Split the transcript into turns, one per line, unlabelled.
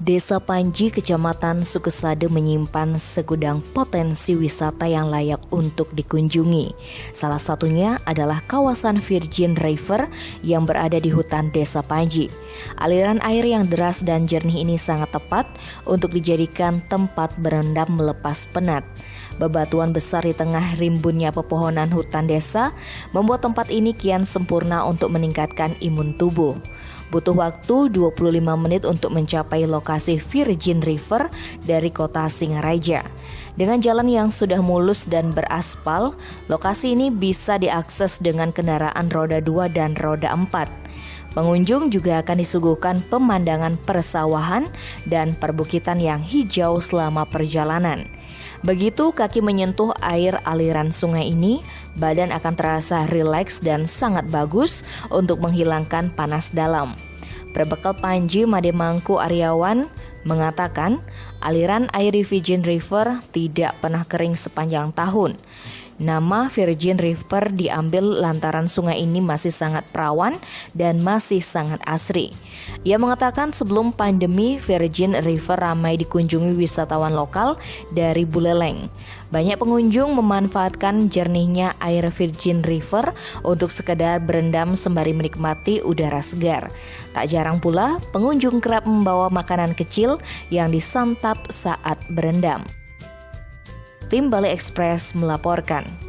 Desa Panji, Kecamatan Sukesade menyimpan segudang potensi wisata yang layak untuk dikunjungi. Salah satunya adalah kawasan Virgin River yang berada di hutan Desa Panji. Aliran air yang deras dan jernih ini sangat tepat untuk dijadikan tempat berendam melepas penat. Bebatuan besar di tengah rimbunnya pepohonan hutan desa membuat tempat ini kian sempurna untuk meningkatkan imun tubuh. Butuh waktu 25 menit untuk mencapai lokasi Virgin River dari kota Singaraja. Dengan jalan yang sudah mulus dan beraspal, lokasi ini bisa diakses dengan kendaraan roda 2 dan roda 4. Pengunjung juga akan disuguhkan pemandangan persawahan dan perbukitan yang hijau selama perjalanan. Begitu kaki menyentuh air aliran sungai ini, badan akan terasa rileks dan sangat bagus untuk menghilangkan panas dalam. Berbekal Panji, Mademangku Aryawan mengatakan aliran air di Virgin River tidak pernah kering sepanjang tahun. Nama Virgin River diambil lantaran sungai ini masih sangat perawan dan masih sangat asri. Ia mengatakan sebelum pandemi Virgin River ramai dikunjungi wisatawan lokal dari Buleleng. Banyak pengunjung memanfaatkan jernihnya air Virgin River untuk sekedar berendam sembari menikmati udara segar. Tak jarang pula pengunjung kerap membawa makanan kecil yang disantap saat berendam. Tim Bali Express melaporkan.